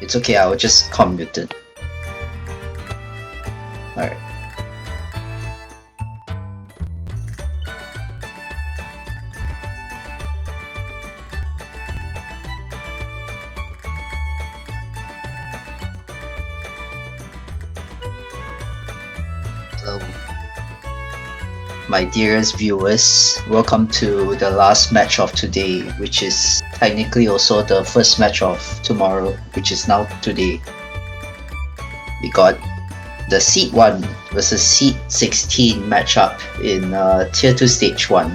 It's okay, I will just commute it. Alright. Hello. My dearest viewers, welcome to the last match of today, which is technically also the first match of tomorrow, which is now today. We got the Seed 1 versus Seed 16 matchup in Tier 2 Stage 1.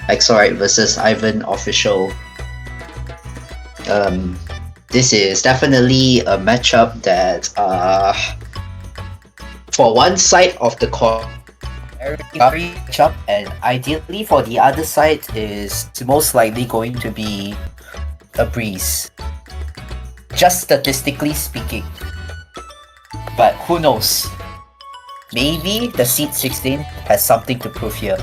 Axorite versus IvanOfficial. This is definitely a matchup that for one side of the court, very matchup, and ideally for the other side is most likely going to be a breeze. Just statistically speaking. But who knows? Maybe the Seed 16 has something to prove here.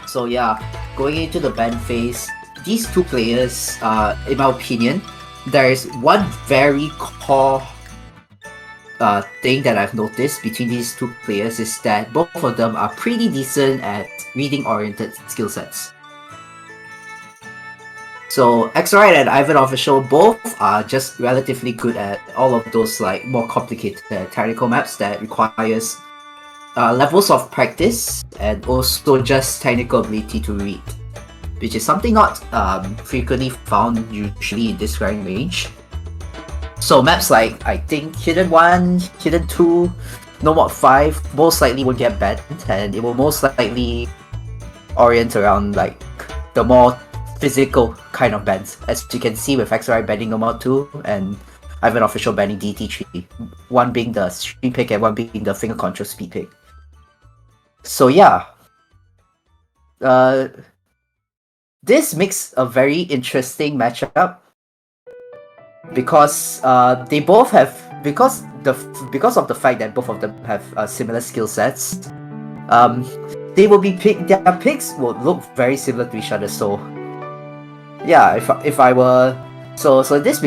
So yeah, going into the ban phase, these two players, in my opinion, there is one very core thing that I've noticed between these two players is that both of them are pretty decent at reading-oriented skill sets. So Axorite and IvanOfficial both are just relatively good at all of those like more complicated technical maps that requires levels of practice and also just technical ability to read, which is something not frequently found usually in this rank range. So maps like, I think, Hidden 1, Hidden 2, No Mod 5 most likely will get banned, and it will most likely orient around like the more physical kind of bans, as you can see with Axorite banning No Mod 2 and IvanOfficial banning DT3, one being the stream pick and one being the finger control speed pick. So yeah, this makes a very interesting matchup because they both have because of the fact that both of them have similar skill sets. They will be their picks will look very similar to each other. So yeah, if I were this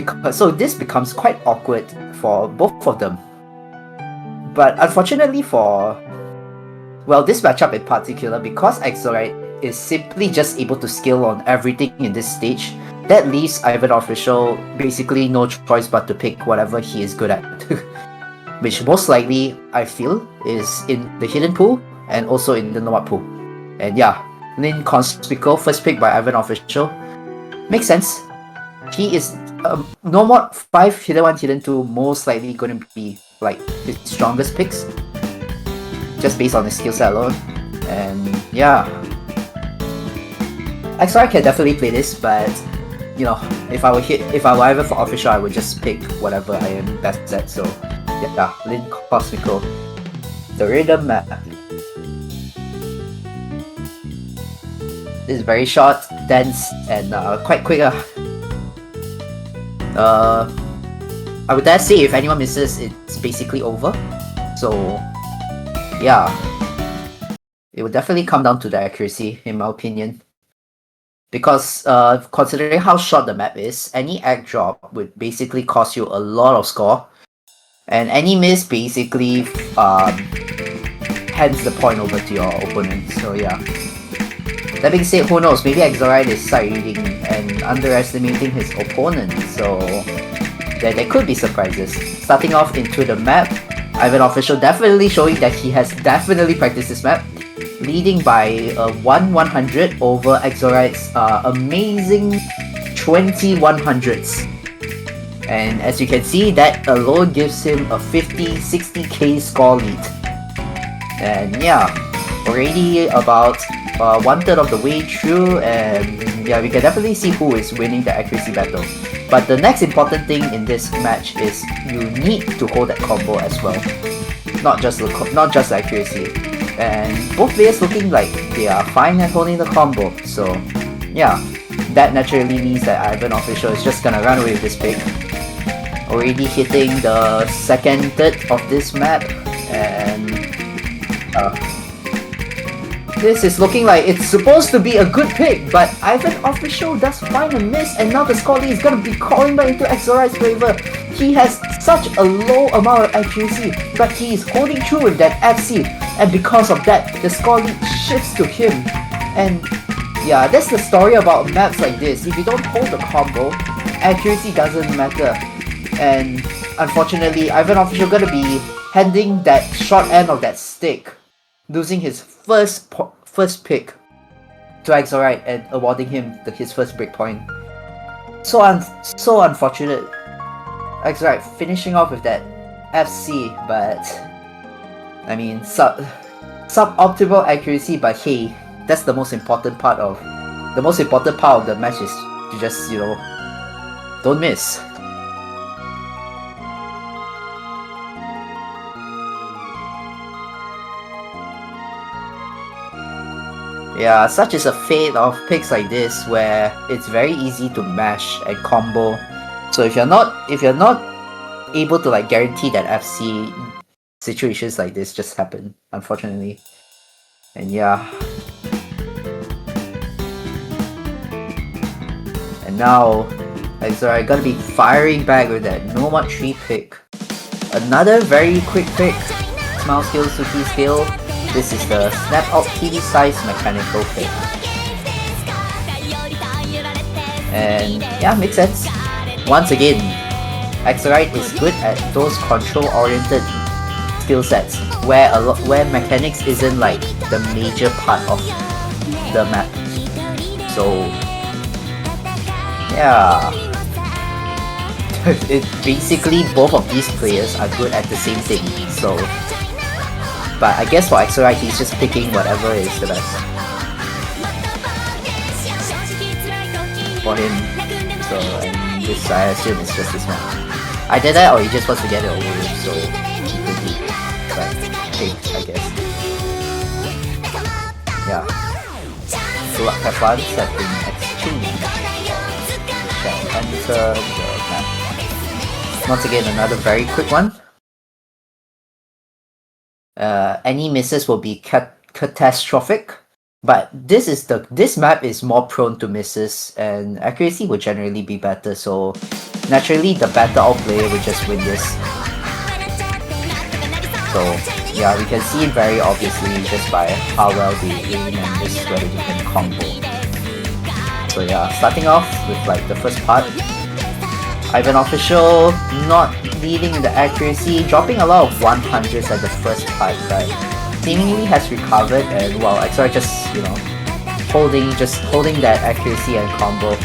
becomes quite awkward for both of them. But unfortunately for this matchup in particular, because Axorite is simply just able to skill on everything in this stage, that leaves IvanOfficial basically no choice but to pick whatever he is good at. Which most likely, I feel, is in the hidden pool and also in the nomad pool. And yeah, inconspicuous first pick by IvanOfficial. Makes sense. He is nomad 5, hidden 1, hidden 2 most likely going to be like his strongest picks, just based on his skill set alone. And yeah, Axorite can definitely play this, but you know, if I were IvanOfficial, I would just pick whatever I am best at. So yeah, Lin Cosmical, the rhythm map. This is very short, dense, and quite quick. I would dare say if anyone misses, it's basically over. So yeah, it would definitely come down to the accuracy, in my opinion. Because considering how short the map is, any egg drop would basically cost you a lot of score, and any miss basically hands the point over to your opponent. So yeah. That being said, who knows, maybe Axorite is side reading and underestimating his opponent, so there could be surprises. Starting off into the map, IvanOfficial definitely showing that he has definitely practiced this map, leading by 100 over Axorite's amazing 2100s. And as you can see, that alone gives him a 50-60k score lead. And yeah, already about 1/3 of the way through, and yeah, we can definitely see who is winning the accuracy battle. But the next important thing in this match is you need to hold that combo as well, not just accuracy. And both players looking like they are fine at holding the combo. So yeah, that naturally means that IvanOfficial is just gonna run away with this pick. Already hitting the second third of this map, and This is looking like it's supposed to be a good pick, but IvanOfficial does find a miss, and now the Scully is gonna be calling back into Axorite's favor. He has such a low amount of accuracy, but he is holding true with that FC, and because of that, the Scully shifts to him. And yeah, that's the story about maps like this. If you don't hold the combo, accuracy doesn't matter. And unfortunately, IvanOfficial gonna be handing that short end of that stick, losing his first pick to Axorite and awarding him his first breakpoint. So unfortunate. Axorite finishing off with that FC, but I mean suboptimal accuracy. But hey, that's the most important part of the match is to just, you know, don't miss. Yeah, such is a fate of picks like this where it's very easy to mash and combo. So if you're not able to like guarantee that FC, situations like this just happen, unfortunately. And yeah. And now Axorite gonna be firing back with that No Mod 3 pick. Another very quick pick. Smile skill, Suki skill. This is the Snap Out TV size mechanical pick. And yeah, makes sense. Once again, Axorite is good at those control-oriented skill sets where mechanics isn't like the major part of the map. So yeah, basically both of these players are good at the same thing. So, but I guess for Axorite, he's just picking whatever is the best for him. So, and this, I assume, is just this map. Either that or he just wants to get it over with, so he could be. But hey, I guess. Yeah. Good luck, have fun, setting exchange. We shall enter the map. Once again, another very quick one. Any misses will be catastrophic, but this map is more prone to misses, and accuracy will generally be better. So naturally, the better all player will just win this. So yeah, we can see very obviously just by how well they aim and just whether they can combo. So yeah, starting off with like the first part, IvanOfficial not leading in the accuracy, dropping a lot of 100s at the first part, but seemingly has recovered, and well, Axorite just, you know, holding that accuracy and combo.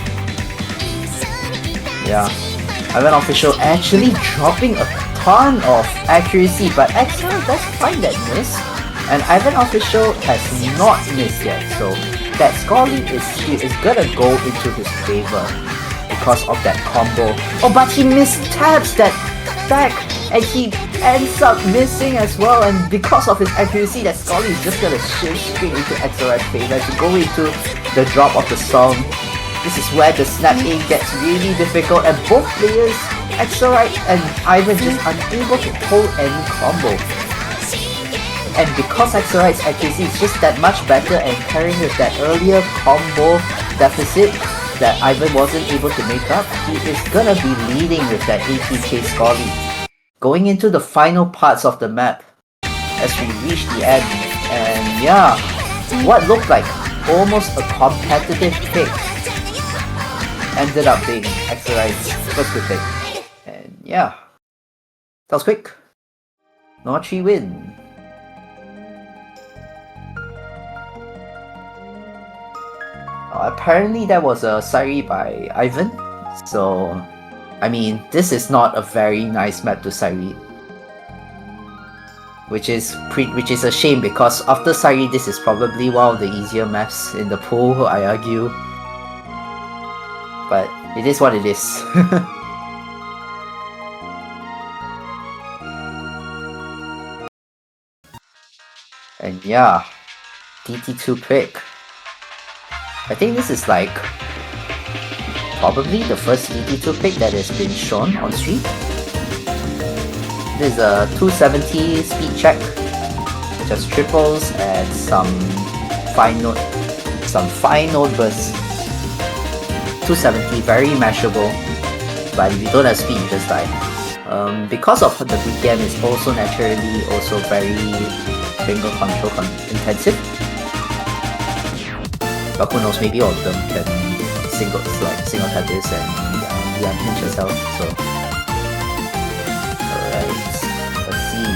Yeah, IvanOfficial actually dropping a ton of accuracy, but Axorite does find that miss, and IvanOfficial has not missed yet, so that Scully is gonna go into his favor because of that combo. Oh, but he mistabs that back, and he ends up missing as well, and because of his accuracy, that Scully is just gonna shift straight into Axorite's favor to go into the drop of the song. This is where the snap aim gets really difficult, and both players, Axorite and Ivan, just unable to hold any combo. And because Axorite's accuracy is just that much better, and pairing with that earlier combo deficit that Ivan wasn't able to make up, he is gonna be leading with that 80k Scully. Going into the final parts of the map as we reach the end, and yeah, what looked like almost a competitive pick ended up being Axorite's first good pick. And yeah, that was quick. No 3 win. Apparently that was a Sari by Ivan, so I mean, this is not a very nice map to Sari, which is a shame, because after Sari, this is probably one of the easier maps in the pool, I argue. But it is what it is. And yeah, DT2 pick. I think this is like probably the first DT2 pick that has been shown on stream. This is a 270 speed check, just triples and some fine note bursts. 270, very mashable, but if you don't have speed, you just die. Because of the BPM is also naturally also very finger control intensive. But who knows, maybe all of them can single tap this and unhinge yourself. So alright, let's see.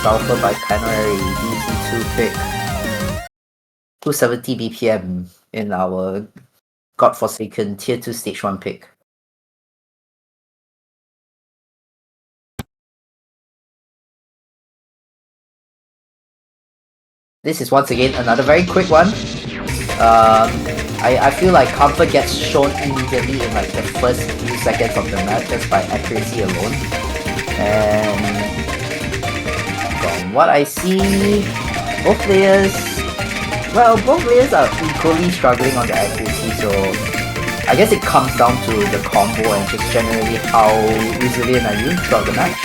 Sulfur by Canary, DC2 pick. 270 BPM in our godforsaken tier 2 stage 1 pick. This is once again another very quick one. I feel like comfort gets shown immediately in like the first few seconds of the map just by accuracy alone. And from what I see, both players are equally struggling on the accuracy, so I guess it comes down to the combo and just generally how resilient are you throughout the match.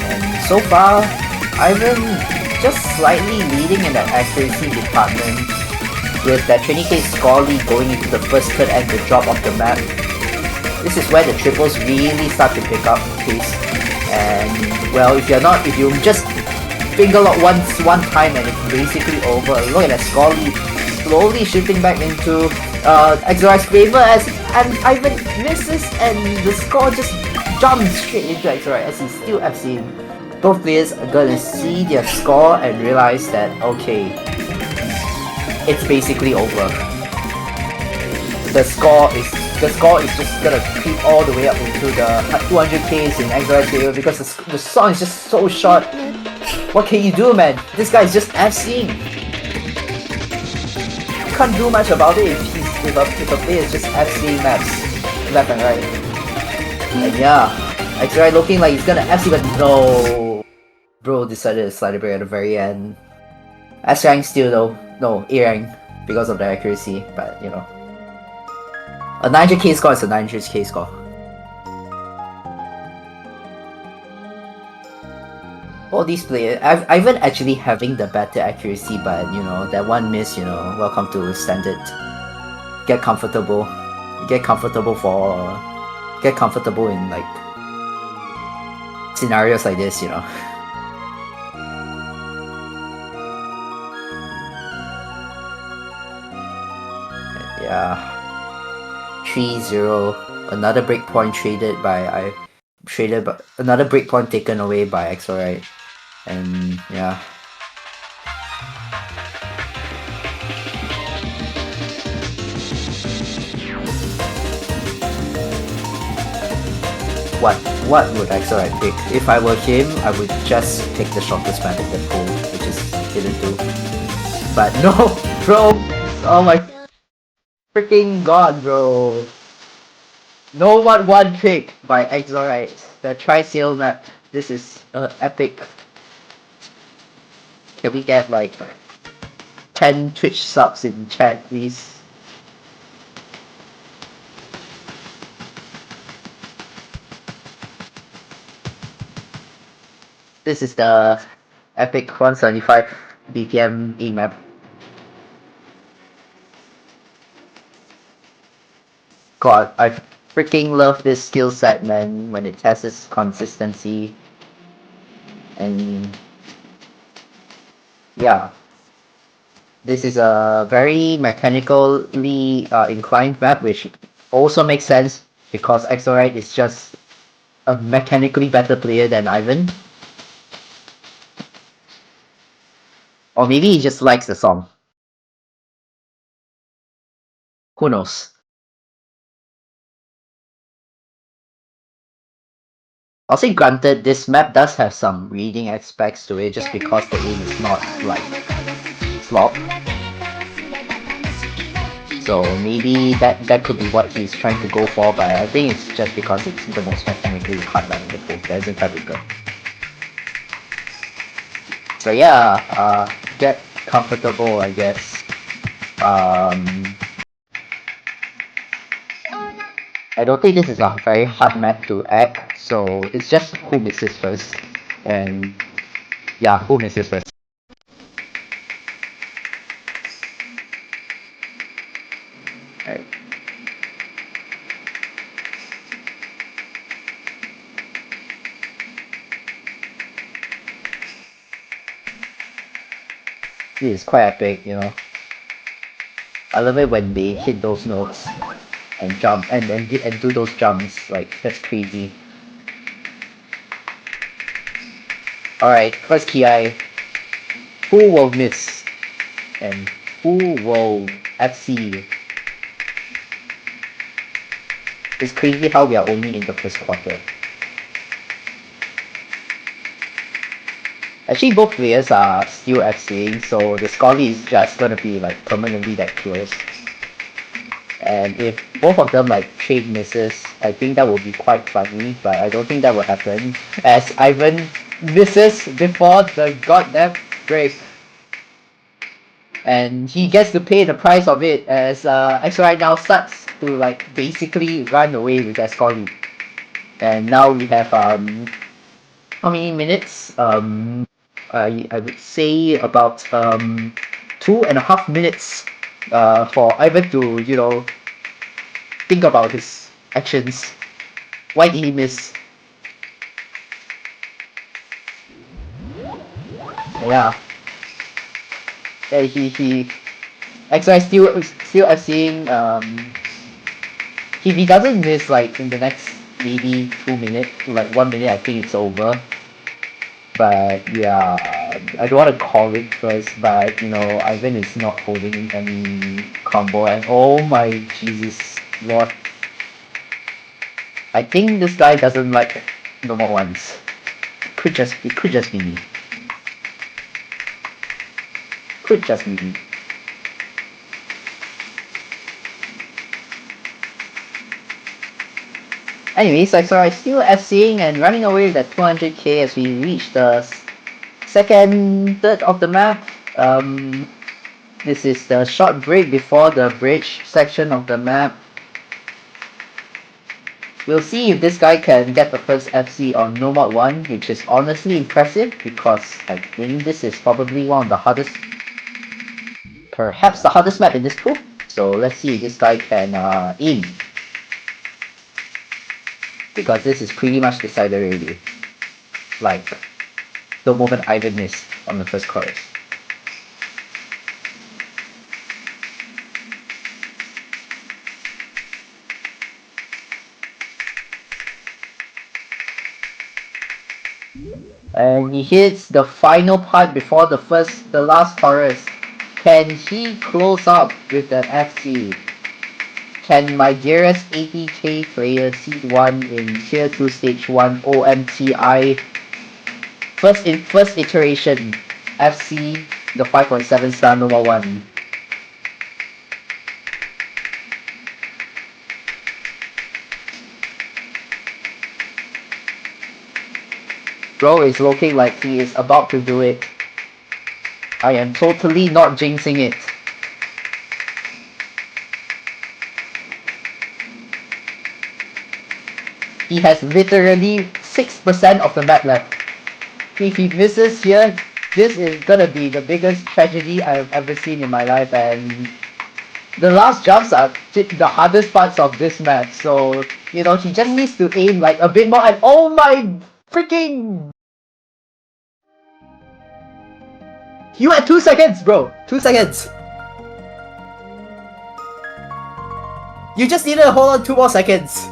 And so far, Ivan just slightly leading in that accuracy department with that 20k score lead going into the first third and the drop of the map. This is where the triples really start to pick up pace. And well, if you just finger lock one time and it's basically over. Look at that score lead slowly shifting back into Axorite's favor as Ivan misses and the score just jumps straight into Axorite as he's still FCing. Both players are gonna see their score and realize that, okay, it's basically over. The score is just gonna creep all the way up into the 200k's in Axorite's favor because the song is just so short. What can you do, man? This guy is just FCing. You can't do much about it if a player is just FCing maps left and right. And yeah, Axorite looking like he's gonna FC, but no. Bro decided to slide a break at the very end. S rank still though. No, A rank because of the accuracy, but you know. A 900k score is a 900k score. All these players, Ivan actually having the better accuracy, but you know, that one miss, you know, welcome to standard. Get comfortable in like scenarios like this, you know. Yeah. 3-0. Another breakpoint another breakpoint taken away by Axorite. And yeah. What would Axorite pick? If I were him, I would just pick the shortest map in the pool, which is didn't do. But no, bro! Oh my freaking god, bro! No one pick by Axorite. The tri-sail map. This is epic. Can we get like 10 Twitch subs in chat, please? This is the epic 175 BPM E map. God, I freaking love this skill set, man, when it tests its consistency. And yeah, this is a very mechanically inclined map, which also makes sense because Axorite is just a mechanically better player than Ivan. Or maybe he just likes the song. Who knows? I'll say granted, this map does have some reading aspects to it just because the aim is not like slop. So maybe that could be what he's trying to go for, but I think it's just because it's the most mechanically hard map in the pool. That isn't fabrical. So yeah, get comfortable, I guess. I don't think this is a very hard map to act, so it's just who misses first. And yeah, who misses first. This is quite epic, you know. I love it when they hit those notes and jump and do those jumps. Like, that's crazy. Alright, first KI. Who will miss? And who will FC? It's crazy how we are only in the first quarter. Actually, both players are still FCing, so the score is just gonna be like permanently that close. And if both of them like trade misses, I think that would be quite funny, but I don't think that will happen. As Ivan misses before the goddamn break. And he gets to pay the price of it as Axorite now starts to like basically run away with that score lead. And now we have how many minutes? I would say about 2.5 minutes for Ivan to, you know, think about his actions. Why did he miss? Yeah. Yeah, he actually still FCing if he doesn't miss like in the next maybe 2 minutes, like 1 minute, I think it's over. But yeah, I don't want to call it first, but you know, Ivan is not holding any combo, and oh my Jesus Lord, I think this guy doesn't like normal ones. Could just be me. Could just be me. Anyways, I saw still FCing and running away with that 200k as we reach the second third of the map. This is the short break before the bridge section of the map. We'll see if this guy can get the first FC on No Mod 1, which is honestly impressive because I think this is probably one of the hardest, perhaps the hardest map in this pool. So let's see if this guy can aim. Because this is pretty much decided already. Like, the moment Ivan missed on the first chorus. And he hits the final part before the last chorus. Can he close up with the FC? Can my dearest 80k player seed 1 in tier 2 stage 1 OMTI first iteration FC the 5.7 star number 1? Bro is looking like he is about to do it. I am totally not jinxing it. He has literally 6% of the map left. If he misses here, this is gonna be the biggest tragedy I've ever seen in my life, and the last jumps are the hardest parts of this map, so you know, he just needs to aim like a bit more, and oh my freaking... You had 2 seconds, bro! 2 seconds! You just needed to hold on 2 more seconds!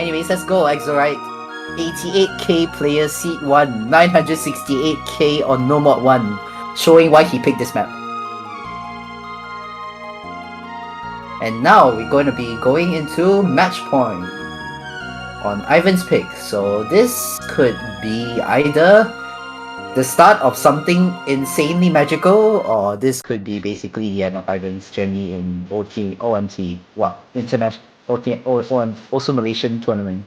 Anyways, let's go, Axorite. 88k player seed 1, 968k on No Mod 1, showing why he picked this map. And now we're going to be going into match point on Ivan's pick. So this could be either the start of something insanely magical, or this could be basically the end of Ivan's journey in OMT, what? International also Malaysian tournament.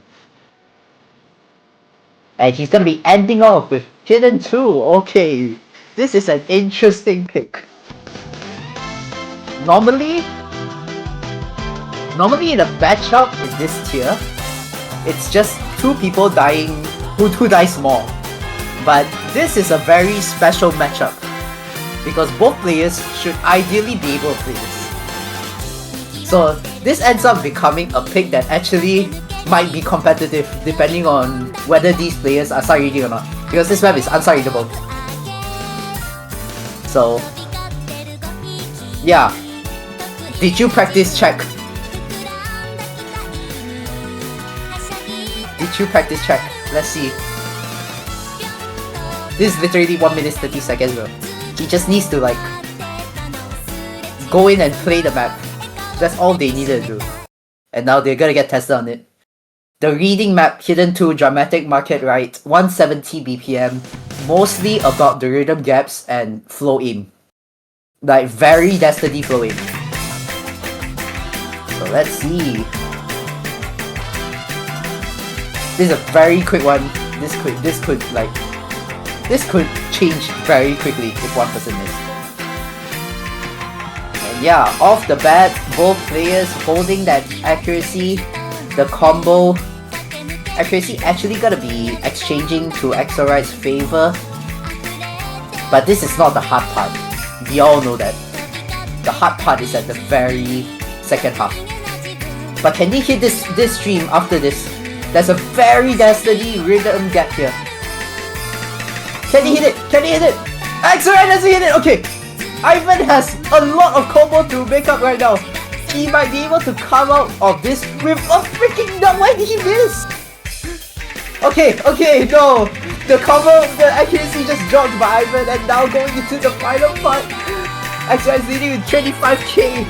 And he's gonna be ending off with Hidden 2. Okay, this is an interesting pick. Normally in a matchup in this tier, it's just 2 people dying who dies more. But this is a very special matchup because both players should ideally be able to play this. So this ends up becoming a pick that actually might be competitive depending on whether these players are side reading or not. Because this map is unside readable. So yeah. Did you practice check? Did you practice check? Let's see. This is literally 1 minute 30 seconds bro. He just needs to like go in and play the map. That's all they needed to do. And now they're gonna get tested on it. The reading map, Hidden 2, Dramatic Market Right, 170 BPM, mostly about the rhythm gaps and flow aim. Like very Destiny flow aim. So let's see. This is a very quick one. This could change very quickly if one person missed. And yeah, off the bat, both players holding that accuracy. The combo accuracy actually gonna be exchanging to Axorite's favor. But this is not the hard part. We all know that. The hard part is at the very second half. But can they hit this stream after this? There's a very Destiny rhythm gap here. Can he hit it? Can he hit it? Axorite doesn't hit it! Okay! Ivan has a lot of combo to make up right now. He might be able to come out of this with a freaking nut. Why did he miss? Okay, no! The accuracy just dropped by Ivan, and now going into the final part. Axorite is leading with 25k.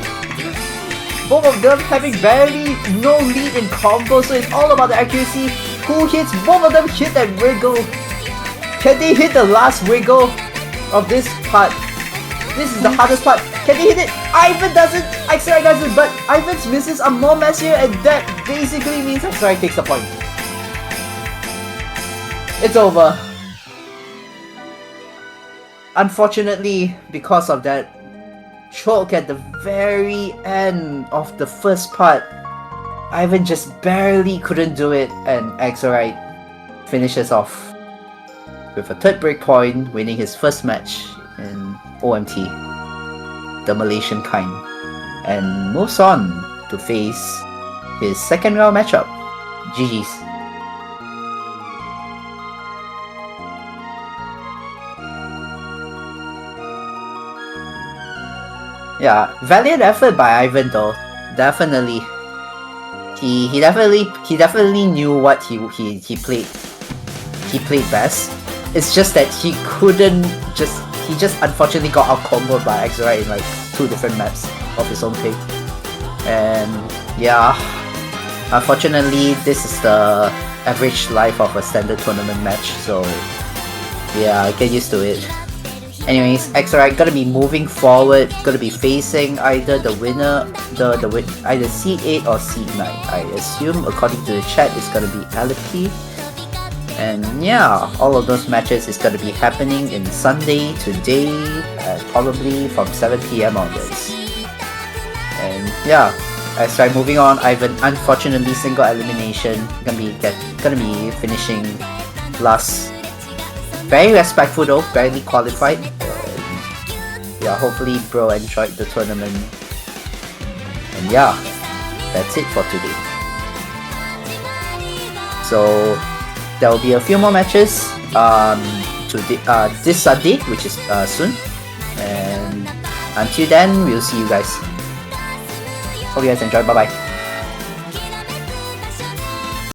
Both of them having barely no lead in combo, so it's all about the accuracy. Who hits? Both of them hit that wiggle. Can they hit the last wiggle of this part? This is the hardest part. Can they hit it? Ivan doesn't, Axorite doesn't, but Ivan's misses are more messier, and that basically means Axorite takes the point. It's over. Unfortunately, because of that choke at the very end of the first part, Ivan just barely couldn't do it, and Axorite finishes off with a third breakpoint, winning his first match in OMT, the Malaysian kind, and moves on to face his second round matchup. GG's. Yeah, valiant effort by Ivan though. Definitely. He definitely knew what he played. He played best. It's just that he just unfortunately got out comboed by Axorite in like 2 different maps of his own pick. And yeah, unfortunately this is the average life of a standard tournament match, so yeah, get used to it. Anyways, Axorite gonna be moving forward, gonna be facing either the winner, either Seed 8 or Seed 9. I assume, according to the chat, it's gonna be LP. And yeah, all of those matches is gonna be happening in Sunday, today, probably from 7 PM onwards. And yeah, Axorite moving on. Ivan unfortunately single elimination, gonna be finishing last. Very respectful though, barely qualified. Yeah, hopefully bro enjoyed the tournament. And yeah, that's it for today. So there will be a few more matches this Sunday, which is soon. And until then, we'll see you guys. Hope you guys enjoy. Bye bye.